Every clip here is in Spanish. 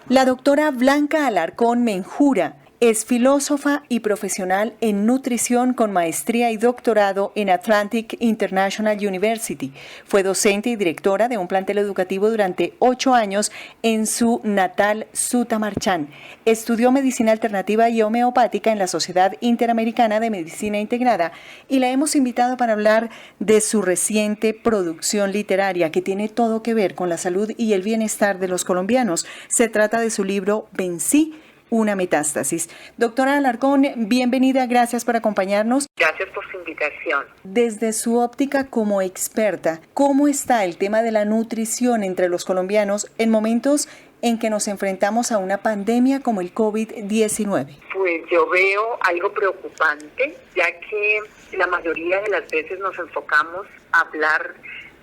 La doctora Blanca Alarcón Menjura es filósofa y profesional en nutrición con maestría y doctorado en Atlantic International University. Fue docente y directora de un plantel educativo durante 8 años en su natal Sutamarchán. Estudió medicina alternativa y homeopática en la Sociedad Interamericana de Medicina Integrada y la hemos invitado para hablar de su reciente producción literaria que tiene todo que ver con la salud y el bienestar de los colombianos. Se trata de su libro Vencí una metástasis. Doctora Alarcón, bienvenida, gracias por acompañarnos. Gracias por su invitación. Desde su óptica como experta, ¿cómo está el tema de la nutrición entre los colombianos en momentos en que nos enfrentamos a una pandemia como el COVID-19? Pues yo veo algo preocupante, ya que la mayoría de las veces nos enfocamos a hablar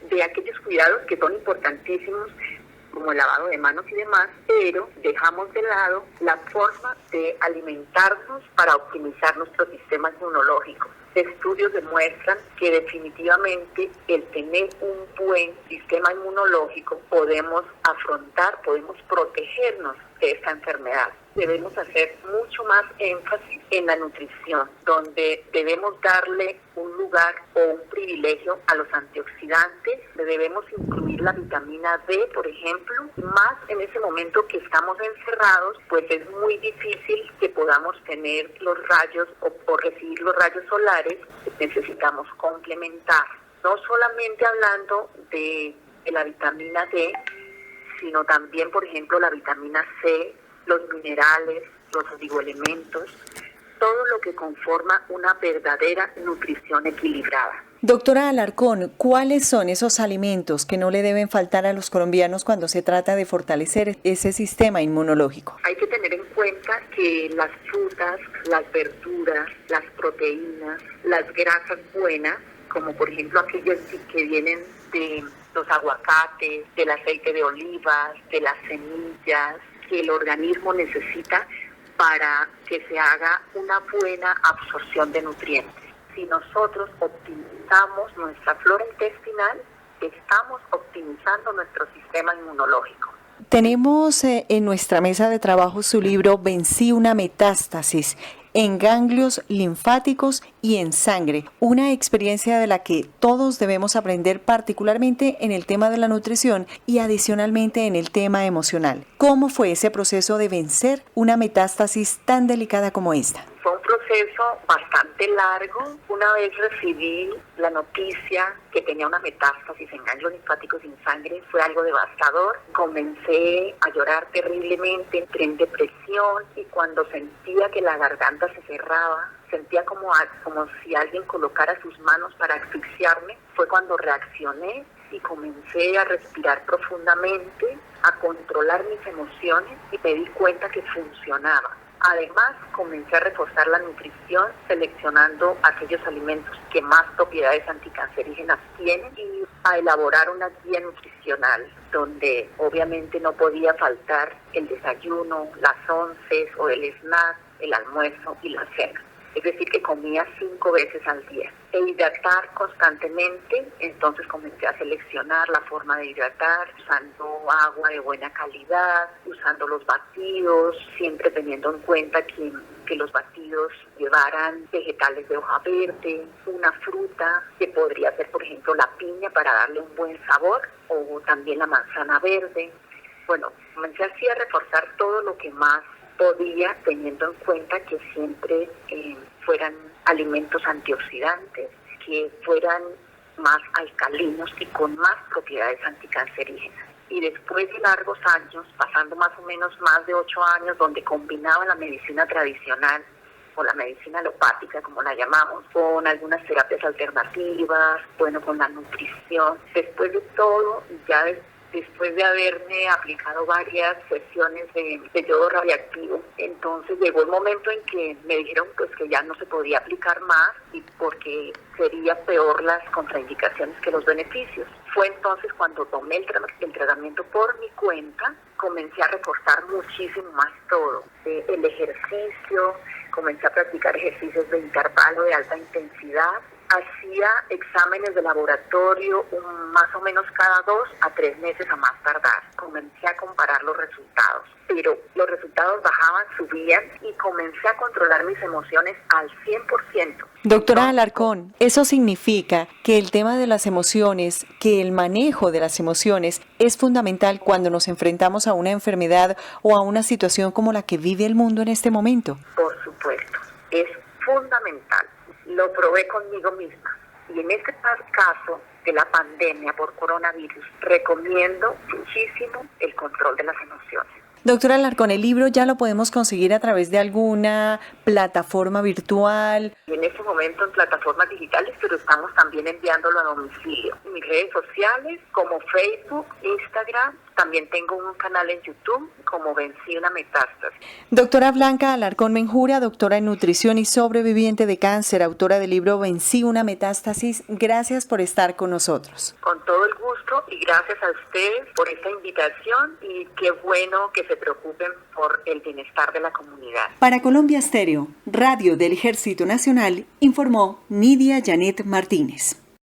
de aquellos cuidados que son importantísimos, como el lavado de manos y demás, pero dejamos de lado la forma de alimentarnos para optimizar nuestro sistema inmunológico. Estudios demuestran que definitivamente el tener un buen sistema inmunológico podemos protegernos de esta enfermedad. Debemos hacer mucho más énfasis en la nutrición, donde debemos darle un lugar o un privilegio a los antioxidantes, debemos incluir la vitamina D, por ejemplo, más en ese momento que estamos encerrados, pues es muy difícil que podamos tener los rayos o recibir los rayos solares, necesitamos complementar, no solamente hablando de la vitamina D, sino también, por ejemplo, la vitamina C, los minerales, los oligoelementos, todo lo que conforma una verdadera nutrición equilibrada. Doctora Alarcón, ¿cuáles son esos alimentos que no le deben faltar a los colombianos cuando se trata de fortalecer ese sistema inmunológico? Hay que tener en cuenta que las frutas, las verduras, las proteínas, las grasas buenas, como por ejemplo aquellas que vienen de los aguacates, del aceite de olivas, de las semillas, que el organismo necesita para que se haga una buena absorción de nutrientes. Si nosotros optimizamos nuestra flora intestinal, estamos optimizando nuestro sistema inmunológico. Tenemos en nuestra mesa de trabajo su libro Vencí una metástasis en ganglios linfáticos y en sangre, una experiencia de la que todos debemos aprender, particularmente en el tema de la nutrición y adicionalmente en el tema emocional. ¿Cómo fue ese proceso de vencer una metástasis tan delicada como esta? Fue un proceso bastante largo. Una vez recibí la noticia que tenía una metástasis en ganglios linfáticos y en sangre, fue algo devastador. Comencé a llorar terriblemente, entré en depresión y cuando sentía que la garganta se cerraba, sentía como si alguien colocara sus manos para asfixiarme, fue cuando reaccioné y comencé a respirar profundamente, a controlar mis emociones y me di cuenta que funcionaba. Además, comencé a reforzar la nutrición seleccionando aquellos alimentos que más propiedades anticancerígenas tienen y a elaborar una guía nutricional donde obviamente no podía faltar el desayuno, las onces o el snack, el almuerzo y la cena. Es decir, que comía 5 veces al día. E hidratar constantemente, entonces comencé a seleccionar la forma de hidratar, usando agua de buena calidad, usando los batidos, siempre teniendo en cuenta que los batidos llevaran vegetales de hoja verde, una fruta, que podría ser, por ejemplo, la piña para darle un buen sabor, o también la manzana verde. Bueno, comencé así a reforzar todo lo que más podía, teniendo en cuenta que siempre fueran alimentos antioxidantes, que fueran más alcalinos y con más propiedades anticancerígenas. Y después de largos años, pasando más o menos más de 8 años, donde combinaba la medicina tradicional o la medicina alopática, como la llamamos, con algunas terapias alternativas, con la nutrición. Después de todo, ya después de haberme aplicado varias sesiones de yodo radiactivo, entonces llegó el momento en que me dijeron que ya no se podía aplicar más y porque sería peor las contraindicaciones que los beneficios. Fue entonces cuando tomé el tratamiento por mi cuenta, comencé a reforzar muchísimo más todo. El ejercicio, comencé a practicar ejercicios de intervalo de alta intensidad, hacía exámenes de laboratorio más o menos cada 2 a 3 meses a más tardar. Comencé a comparar los resultados, pero los resultados bajaban, subían y comencé a controlar mis emociones al 100%. Doctora Alarcón, eso significa que el tema de las emociones, que el manejo de las emociones es fundamental cuando nos enfrentamos a una enfermedad o a una situación como la que vive el mundo en este momento. Por supuesto, es fundamental. Lo probé conmigo misma. Y en este caso de la pandemia por coronavirus, recomiendo muchísimo el control de las emociones. Doctora Alarcón, ¿el libro ya lo podemos conseguir a través de alguna plataforma virtual? En este momento en plataformas digitales, pero estamos también enviándolo a domicilio. En mis redes sociales como Facebook, Instagram, también tengo un canal en YouTube como Vencí una metástasis. Doctora Blanca Alarcón Menjura, doctora en nutrición y sobreviviente de cáncer, autora del libro Vencí una metástasis, gracias por estar con nosotros. Con todo el gusto y gracias a ustedes por esta invitación y qué bueno que se preocupen por el bienestar de la comunidad. Para Colombia Estéreo, Radio del Ejército Nacional, informó Nidia Janet Martínez.